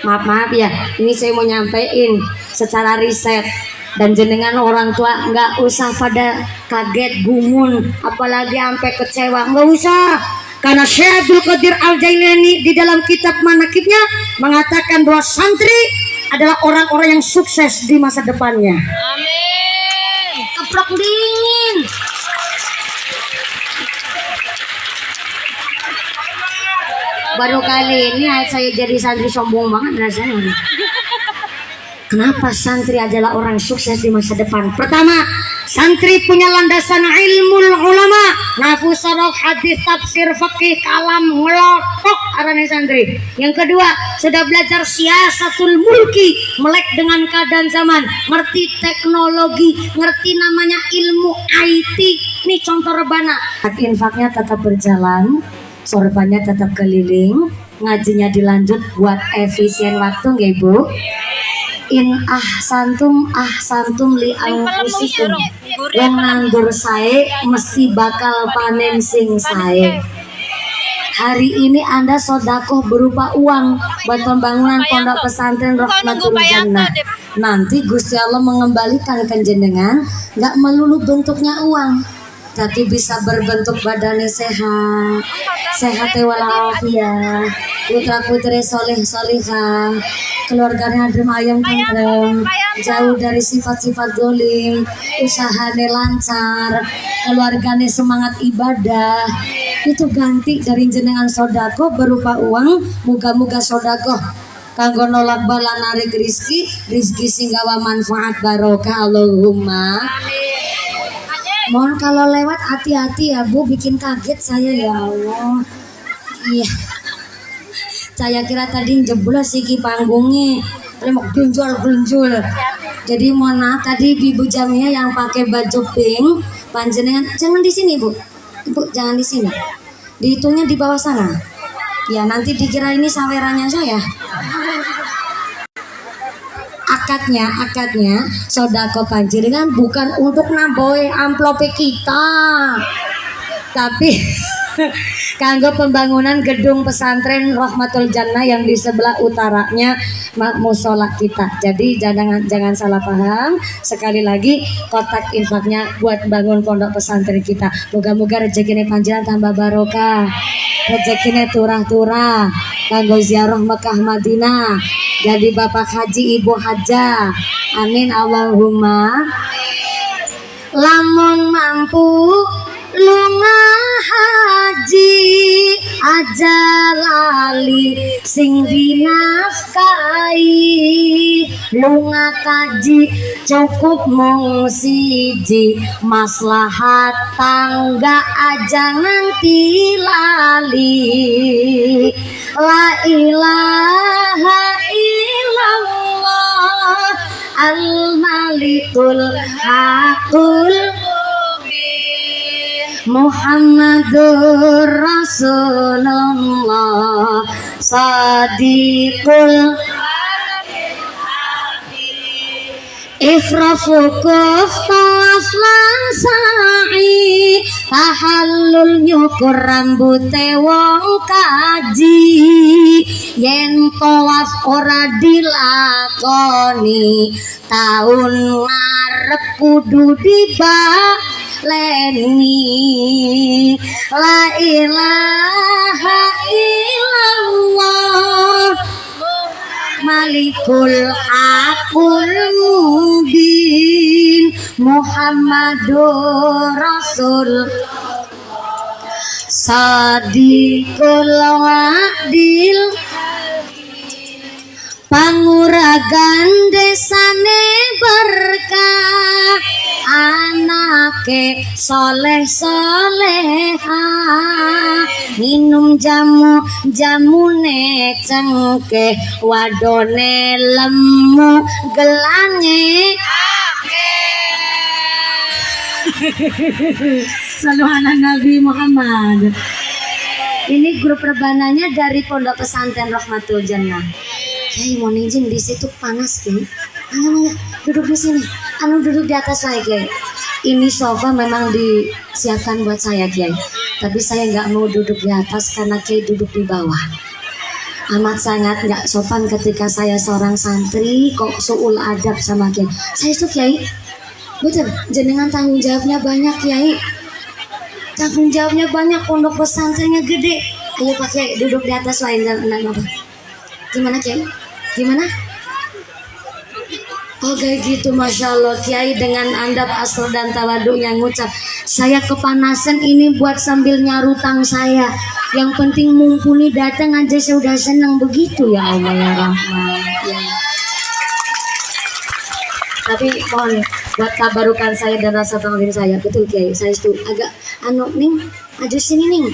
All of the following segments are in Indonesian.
Maaf ya, ini saya mau nyampein secara riset. Dan jenengan orang tua nggak usah pada kaget gumun, apalagi sampai kecewa, nggak usah. Karena Syekh Abdul Qadir Al-Jailani di dalam kitab manakibnya mengatakan bahwa santri adalah orang-orang yang sukses di masa depannya. Amin. Keprok dingin. Baru kali ini saya jadi santri sombong banget rasanya. Kenapa santri adalah orang sukses di masa depan? Pertama, santri punya landasan ilmu ulama, nahwu sharaf, hadis, tafsir, fikih, kalam, ngelotok arane santri. Yang kedua, sudah belajar siasatul mulki, melek dengan keadaan zaman, ngerti teknologi, ngerti namanya ilmu IT. Ini contoh rebana. Infaknya tetap berjalan, sorbannya tetap keliling, ngajinya dilanjut buat efisien waktu, nggak Ibu? In ahsantum li anfusikum, yang nganggur sae mesti bakal panen sing sae. Hari ini Anda sodakoh berupa uang buat pembangunan pondok pesantren Rahmatul Jannah. Nanti Gusti Allah mengembalikan ke jenengan nggak melulu bentuknya uang, tapi bisa berbentuk badannya sehat, sehat walafiat, putra putri soleh solihah, keluarganya adem ayam tentrem, jauh dari sifat-sifat dolim, usahanya lancar, keluarganya semangat ibadah. Itu ganti dari jenengan sodako berupa uang, muga-muga sodako kanggo nolak bala narik rizki singgawa manfaat barokah Allahumma. Mohon kalau lewat hati-hati ya Bu, bikin kaget saya ya Allah. Iya, saya kira tadi jeblos sih panggungnya, mau gelunjul. Jadi mohon maaf tadi Ibu Jamia yang pakai baju pink, panjenengan jangan di sini Bu, Ibu jangan di sini, dihitungnya di bawah sana. Ya nanti dikira ini sawerannya saya. Akadnya sodako panjenengan bukan untuk nambahin amplop kita, tapi kanggo pembangunan gedung pesantren Rahmatul Jannah yang di sebelah utaranya musola kita. Jadi jangan salah paham. Sekali lagi kotak infaknya buat bangun pondok pesantren kita. Moga-moga rezekinya panjenengan tambah barokah, rezekinya turah-turah kanggo ziarah Mekah Madinah, jadi bapak haji ibu haja, amin Allahumma. Lamun mampu lunga haji aja lali sing dinafkai, lunga kaji cukup mung siji, maslahat tangga aja nganti lali. La ilaha illallah al-malikul hakul Muhammadur Rasulullah Sadiqul Ifrafukuf tawaflan sa'i, tahallul nyukur rambute wong kaji. Yen tawaf ora dilakoni, taun ngarep kudu dibaleni. La ilaha illallah Malikul Hakul Mubin Muhammadur Rasul Sadiqul Wa'dil, panguragan desane berkah, anake soleh soleha, minum jamune cengkeh, wadone lemu gelange Saluhana Nabi Muhammad. Ini grup rebananya dari Pondok Pesantren Rahmatul Jannah. Kiai mohon izin, di situ panas Kiai. Anu duduk di sini, anu duduk di atas saya Kiai. Ini sofa memang disiapkan buat saya Kiai, tapi saya nggak mau duduk di atas karena Kiai duduk di bawah. amat sangat nggak sopan ketika saya seorang santri kok suul adab sama kiai. Saya tuh kiai, betul, jenengan tanggung jawabnya banyak kiai. Tanggung jawabnya banyak, pondok pesantrennya gede. Ayo Pak Kiai duduk di atas lain dan apa? Gimana Kiai? Gimana? Oh kayak gitu, Masya Allah Kiai dengan andap asal dan tawadu yang ngucap. Saya kepanasan ini buat sambil nyarutang saya. Yang penting mumpuni datang aja saya udah senang begitu ya Allah ya Rahman. Ya. Tapi mohon buat tabarukan saya dan rasa tanggung saya, betul Kiai. Saya itu agak ning, maju sini ning.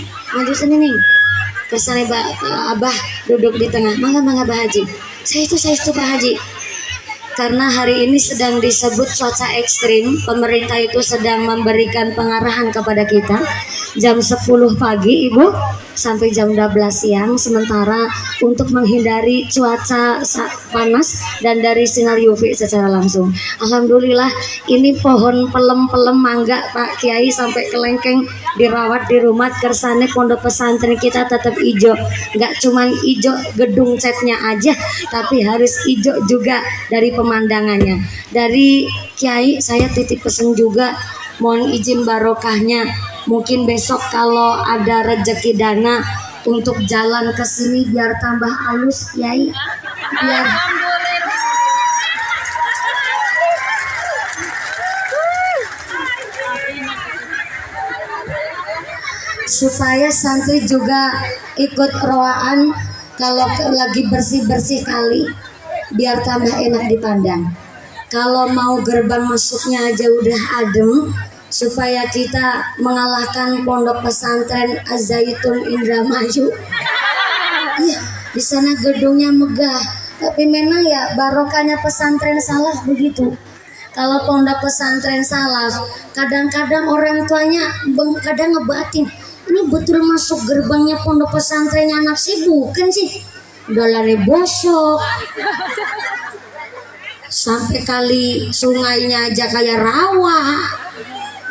Kersane Abah duduk di tengah. Mangga Pak Haji. Saya itu Pak Haji. Karena hari ini sedang disebut cuaca ekstrim, pemerintah itu sedang memberikan pengarahan kepada kita jam 10 pagi Ibu sampai jam 12 siang, sementara untuk menghindari cuaca panas dan dari sinar UV secara langsung. Alhamdulillah ini pohon pelem-pelem mangga Pak Kiai sampai kelengkeng dirawat di rumah. Kersane pondok pesantren kita tetap hijau, nggak cuma hijau gedung catnya aja, tapi harus hijau juga dari pemandangannya. Dari Kiai saya titip pesan juga, mohon izin barokahnya. Mungkin besok kalau ada rezeki dana untuk jalan ke sini biar tambah halus Kiai, biar supaya santri juga ikut roaan kalau lagi bersih-bersih kali biar tambah enak dipandang. Kalau mau gerbang masuknya aja udah adem, supaya kita mengalahkan pondok pesantren Az-Zaitun Indramayu. Iya, di sana gedungnya megah, tapi memang ya barokahnya pesantren salaf begitu. Kalau pondok pesantren salaf, kadang-kadang orang tuanya kadang ngebatin, ini betul masuk gerbangnya pondok pesantrennya anak sih, bukan sih? Dolane bosok. Sampai kali sungainya aja kayak rawa.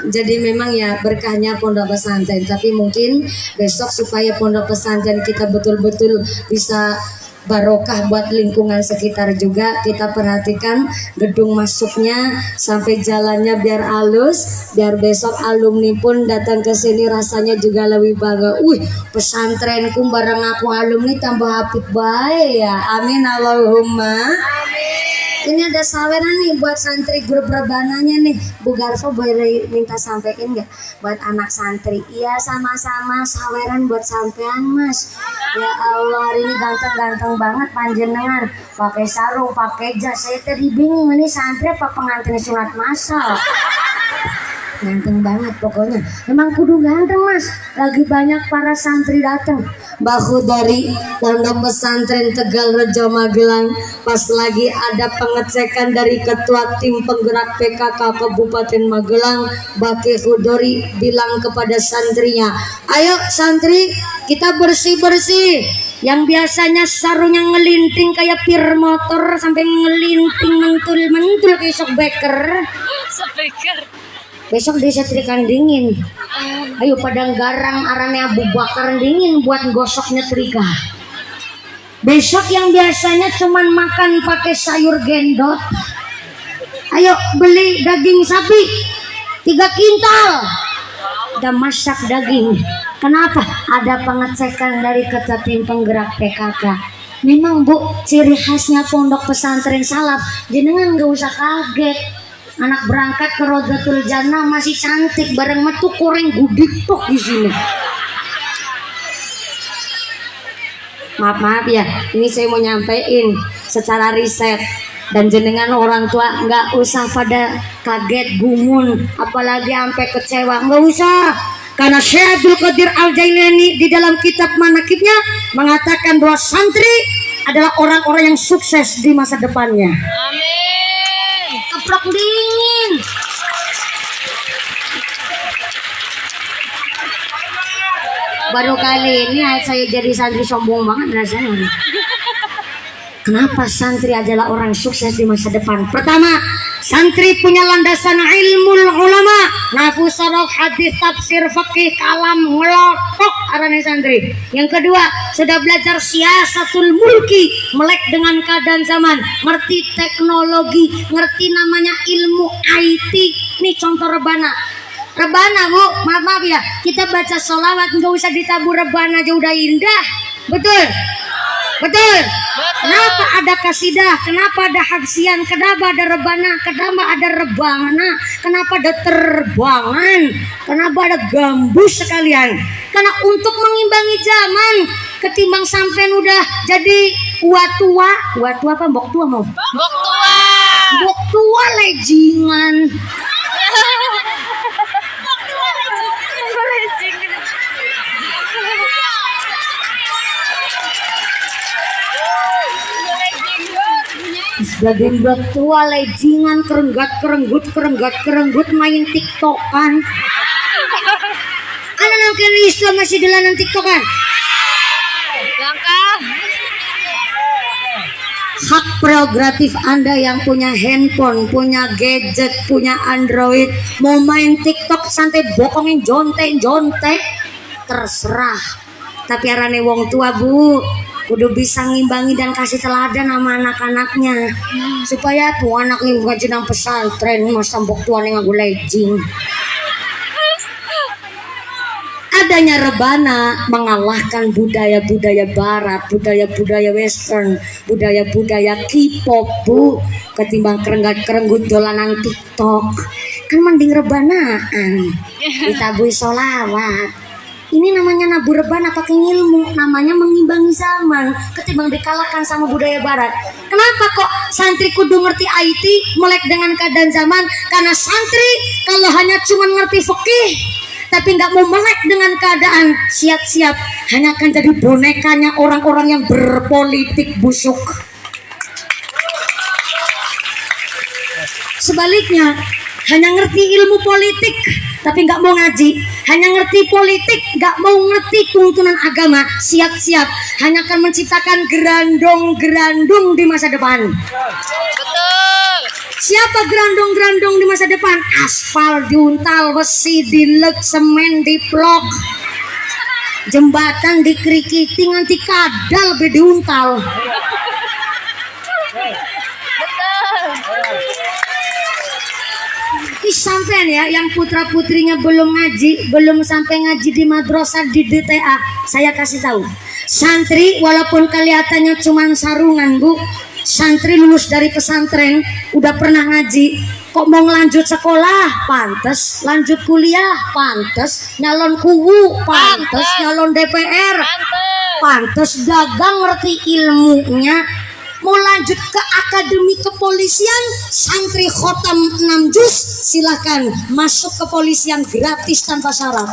Jadi memang ya berkahnya pondok pesantren. Tapi mungkin besok supaya pondok pesantren kita betul-betul bisa barokah buat lingkungan sekitar juga, kita perhatikan gedung masuknya sampai jalannya biar halus, biar besok alumni pun datang ke sini rasanya juga lebih bangga. Pesantrenku bareng aku alumni tambah apik bae ya. Amin Allahumma. Ini ada saweran nih buat santri grup rebananya nih. Bu Garfo boleh minta sampaikan nggak buat anak santri? Iya sama-sama saweran buat sampean Mas. Ya Allah hari ini ganteng-ganteng banget panjenengan. Pakai sarung, pakai jas. Saya tadi bingung ini santri apa pengantin sunat masal. Ganteng banget pokoknya. Emang kudu ganteng Mas. Lagi banyak para santri datang. Bahu dari pondok pesantren Tegal Rejo Magelang. Pas lagi ada pengecekan dari ketua tim penggerak PKK Kabupaten Magelang, Baki Hudori bilang kepada santrinya, ayo santri kita bersih-bersih. Yang biasanya sarungnya ngelinting kayak pir motor sampai ngelinting mentul-mentul kayak sok beker. Besok disetrikan dingin. Ayo padang garang arane Abu Bakar dingin buat gosok nyetrika. Besok yang biasanya cuman makan pakai sayur gendot, ayo beli daging sapi 3 kintal. Udah masak daging. Kenapa? Ada pengecekan dari ketua tim penggerak PKK. Memang Bu, ciri khasnya pondok pesantren salaf, jenengan gak usah kaget. Anak berangkat ke Rodatul Jannah masih cantik, bareng metu koreng gudik tok di sini. Maaf ya, ini saya mau nyampein secara riset dan jenengan orang tua nggak usah pada kaget gumun, apalagi sampai kecewa, nggak usah. Karena Syekh Abdul Qadir Al-Jailani di dalam kitab manakibnya mengatakan bahwa santri adalah orang-orang yang sukses di masa depannya. Amin. Keprok dingin. Baru kali ini saya jadi santri sombong banget rasanya. Kenapa santri adalah orang sukses di masa depan? Pertama, santri punya landasan ilmu ulama, nahwu sharaf, hadis, tafsir, fikih, kalam, ngelotok arane santri. Yang kedua, sudah belajar siasatul mulki, melek dengan keadaan zaman, ngerti teknologi, ngerti namanya ilmu IT. Nih contoh rebana. Rebana bu, maaf ya, kita baca sholawat nggak usah ditabur rebana aja udah indah, betul? Betul. Kenapa ada kasidah? Kenapa ada haksian? Kenapa ada rebana? Kenapa ada rebana? Kenapa ada terbangan? Kenapa ada gambus sekalian? Karena untuk mengimbangi zaman. Ketimbang sampean udah jadi tua, apa? Mbok tua mau? Mbok tua lejingan. Sebagai tua lejingan, kerenggut main tiktokan. Anak nangkin Islam masih dolanan tiktokan. Hak prerogatif Anda yang punya handphone, punya gadget, punya Android, mau main TikTok santai bokongin jonte, terserah. Tapi arane wong tua bu, kudu bisa ngimbangi dan kasih teladan sama anak-anaknya supaya tuh anaknya ngaji nang pesantren masa mbok tuane nganggo lejing. Adanya rebana mengalahkan budaya-budaya barat, budaya-budaya western, budaya-budaya K-pop bu, ketimbang kerenggut dolanan TikTok. Kan mending rebanaan ditabui sholawat. Ini namanya nabu rebana pakai ilmu, namanya mengimbangi zaman, ketimbang dikalahkan sama budaya barat. Kenapa kok santri kudu ngerti IT, melek dengan keadaan zaman? Karena santri kalau hanya cuma ngerti fikih, tapi nggak mau melek dengan keadaan, siap-siap hanya akan jadi bonekanya orang-orang yang berpolitik busuk. Sebaliknya, hanya ngerti ilmu politik tapi nggak mau ngaji, hanya ngerti politik nggak mau ngerti tuntunan agama, siap-siap hanya akan menciptakan gerandong-gerandong di masa depan. Betul. Siapa gerandong-gerandong di masa depan? Aspal diuntal, besi dilek, semen diplok, jembatan dikrikiti nganti kadal be diuntal. Sampean ya yang putra putrinya belum ngaji, belum sampai ngaji di madrasah di DTA, saya kasih tahu, santri walaupun kelihatannya cuma sarungan bu, santri lulus dari pesantren udah pernah ngaji, kok mau lanjut sekolah pantes, lanjut kuliah pantes, nyalon kuwu pantes, nyalon DPR pantes, dagang ngerti ilmunya, mau lanjut ke akademi kepolisian, santri khotam 6 juz, silahkan masuk kepolisian gratis tanpa syarat.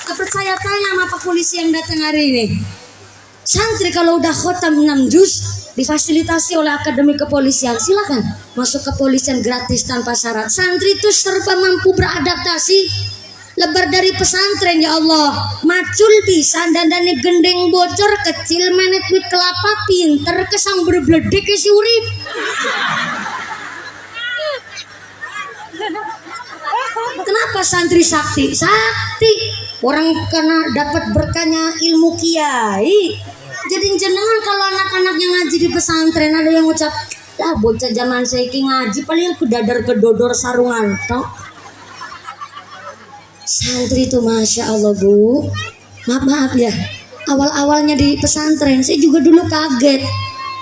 Gak percaya tanya sama pak polisi yang datang hari ini. Santri kalau udah khotam 6 juz difasilitasi oleh akademi kepolisian, silahkan masuk kepolisian gratis tanpa syarat. Santri itu serba mampu beradaptasi. Lebar dari pesantren ya Allah, macul bisa dandane gendeng bocor kecil menet wit kelapa pinter kesang berbledek ke si urip. Kenapa santri sakti? Sakti orang karena dapat berkahnya ilmu kiai. Jadi jenengan kalau anak-anaknya ngaji di pesantren ada yang ngucap, lah bocah zaman saiki ngaji paling kedadar kedodor sarungan tok. Santri itu masya Allah bu, maaf ya, awal-awalnya di pesantren saya juga dulu kaget,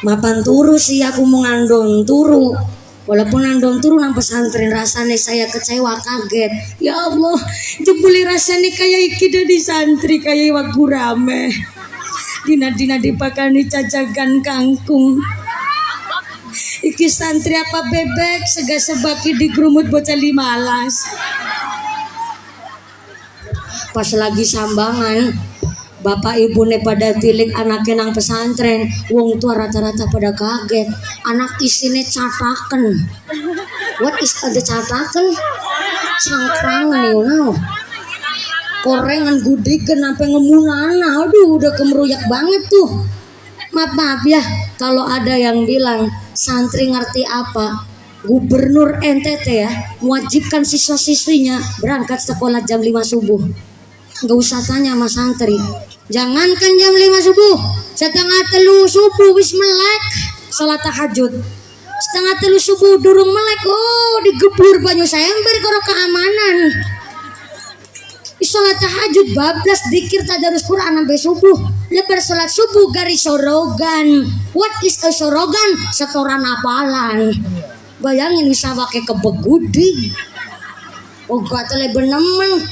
mapan turu sih aku mau ngandong turu, walaupun ngandong turu nang pesantren rasanya saya kecewa kaget, ya Allah jebuli rasanya kayak iki dari santri kayak wagu rame, dina-dina dipakani cacagan kangkung, iki santri apa bebek segas-sebaki digerumut bocah 15. Pas lagi sambangan bapak ibu ne pada tilik anaknya nang pesantren, wong tua rata-rata pada kaget, anak isine cataken. What is the cataken? Cangkrangan you know, korengan gudeg kenapa ngemunana, aduh udah kemeruyak banget tuh. Maaf ya kalau ada yang bilang santri ngerti apa. Gubernur NTT ya mewajibkan siswa-siswinya berangkat sekolah jam 5 subuh. Nggak usah tanya sama santri. Jangankan jam 5 subuh, setengah telu subuh wis melek salat tahajud. Setengah telu subuh durung melek, oh digebur banyu sember karo keamanan. Salat tahajud bablas dikir tadarus Quran sampai subuh. Lebar salat subuh garis sorogan. What is a sorogan? Setoran apalan. Bayangin bisa pakai kebegudi. Oh gak tele benemen.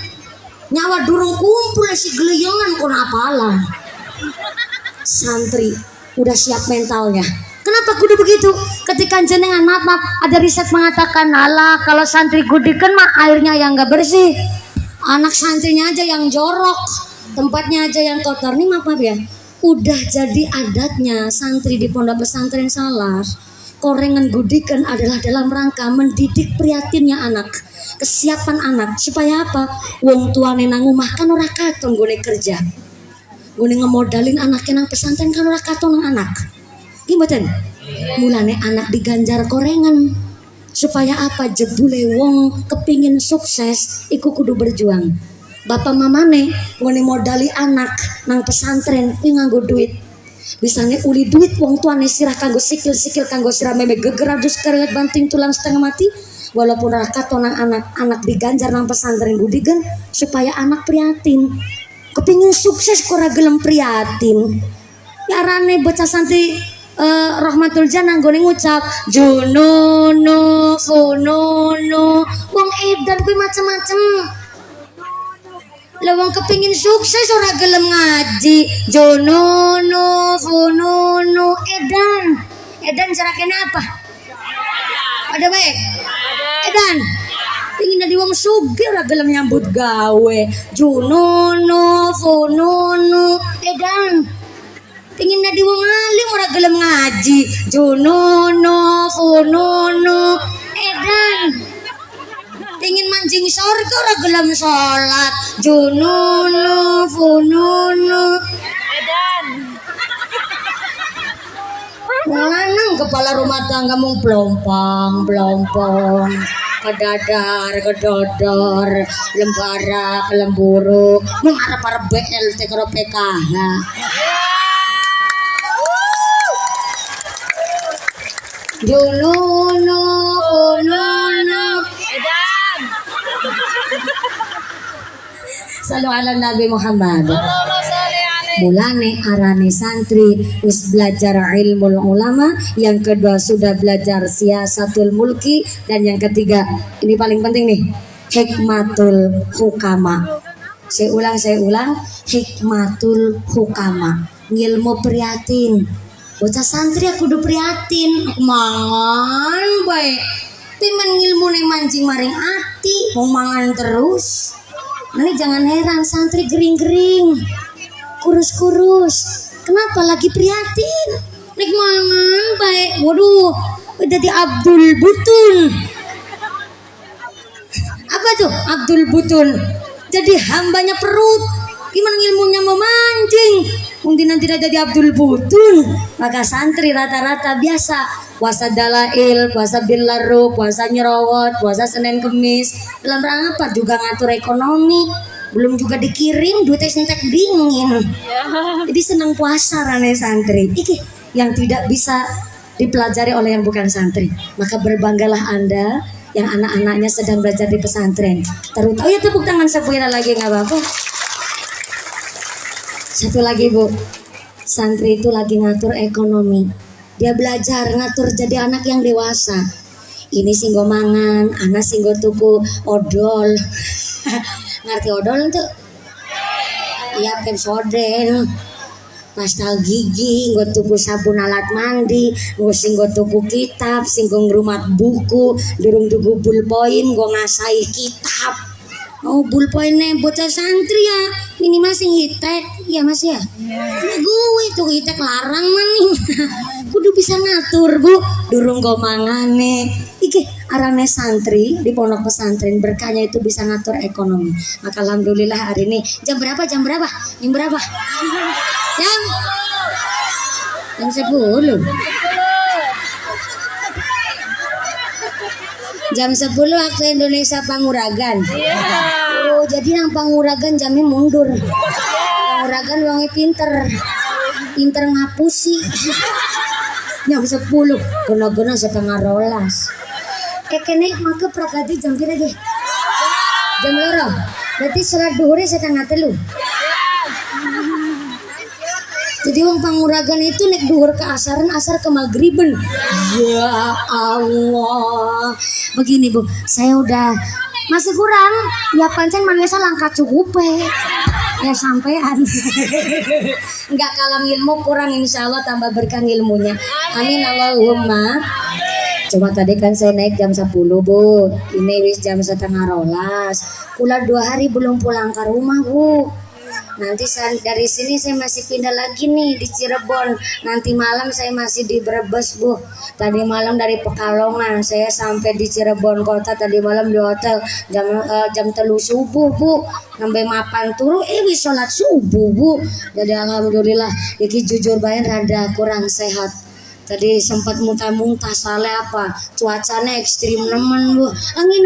Nyawa durung kumpul si geliyangan kon apalan. Santri udah siap mentalnya. Kenapa kudu begitu? Ketika jenengan maaf ada riset mengatakan alah kalau santri gudikan mah airnya yang gak bersih. Anak santrinya aja yang jorok, tempatnya aja yang kotor. Nih maaf ya. Udah jadi adatnya santri di pondok pesantren Salar. Korengan gudikan adalah dalam rangka mendidik prihatinnya anak, kesiapan anak supaya apa? Wong tuane nang omah kan ora katon gone kerja. Gone ngemodalin anaknya nang pesantren kan ora katon nang anak. Gimana? Mulane anak diganjar korengan supaya apa? Jebule wong kepingin sukses iku kudu berjuang. Bapak mamane ngone modali anak nang pesantren kuwi nganggo duit. Bisane uli duit wong tuane sirah kanggo sikil-sikil kanggo sirah meme geger adus keringat banting tulang setengah mati. Walaupun ora katon nang anak diganjar nang pesantren gudigan supaya anak prihatin. Kepingin sukses kok ora gelem prihatin. Yarane bocah santri Rahmatul Jannah nggone ngucap junono funono wong edan kuwi macem-macem. Lawang kepingin sukses ora gelem ngaji jonono funono edan cara kena apa ada baik edan pingin jadi wong sugih ora gelem nyambut gawe jonono funono edan pingin jadi wong alim ora gelem ngaji jonono funono edan ingin mancing surga ora gelem salat jununu fununu edan lanang kepala rumah tangga mung plompong kedadar kedodor lembara kelemburu mung arep-arep BLT karo PKH jununu fununu Salu ala Nabi Muhammad. Mulane arane santri wis belajar ilmu ulama, yang kedua sudah belajar siasatul mulki, dan yang ketiga ini paling penting nih, hikmatul hukama. Saya ulang, hikmatul hukama, ngilmu prihatin. Bocah santri aku kudu prihatin, mangan bae. Timan ngilmune mancing maring ati, mau mangan terus. Ini jangan heran santri gering-gering, kurus-kurus. Kenapa lagi prihatin? Nek mangan baik. Waduh, jadi Abdul Butun. Apa tuh Abdul Butun? Jadi hambanya perut. Gimana ilmunya mau mancing? Mungkin nanti jadi Abdul Butun. Maka santri rata-rata biasa puasa dalail, puasa bilaru, puasa nyerowot, puasa Senin Kemis. Dalam rangka juga ngatur ekonomi. Belum juga dikirim duitnya sentek dingin. Jadi senang puasa rane santri. Iki yang tidak bisa dipelajari oleh yang bukan santri. Maka berbanggalah Anda yang anak-anaknya sedang belajar di pesantren. Terutama ya tepuk tangan sepuira lagi nggak apa-apa. Satu lagi Bu, santri itu lagi ngatur ekonomi. Dia belajar ngatur jadi anak yang dewasa. Ini singgo mangan, anak singgo tuku odol. Ngerti odol tuh? Iya, pen soden. Pastel gigi, nggo tuku sabun alat mandi, nggo singgo tuku kitab, singgo ngrumat buku, durung tuku pulpoin, nggo ngasai kitab. Oh, pulpoinnya bocah santri ya, minimal sing hitek, iya Mas ya. Nah, gue tuh hitek larang maning. Kudu bisa ngatur Bu, durung go mangane. Iki arane santri di pondok pesantren berkahnya itu bisa ngatur ekonomi. Maka alhamdulillah hari ini jam berapa? Jam Jam 10. Jam 10 waktu Indonesia Panguragan. Oh, jadi yang Panguragan jamnya mundur. Panguragan wongnya pinter ngapusi. Jam 10 guna-guna setengah rolas. Kene maka prakati jam pira ge? Jam loro. Berarti salat duhur setengah 3. Jadi wong Panguragan itu nek duhur ke asaran, asar ke maghriben. Ya Allah. Begini Bu, saya udah masih kurang. Ya pancen manusia langkah cukup ya sampean. Enggak kalah ilmu kurang, insya Allah tambah berkah ilmunya. Amin Allahumma. Cuma tadi kan saya naik jam 10 Bu. Ini wis jam setengah rolas. Kula 2 hari belum pulang ke rumah Bu. Nanti dari sini saya masih pindah lagi nih di Cirebon. Nanti malam saya masih di Brebes Bu. Tadi malam dari Pekalongan saya sampai di Cirebon kota. Tadi malam di hotel jam 3 subuh Bu. Sampai mapan turu wis sholat subuh Bu. Jadi alhamdulillah iki jujur bae rada kurang sehat. Tadi sempat muntah-muntah soalnya apa? Cuacanya ekstrim nemen Bu. Angin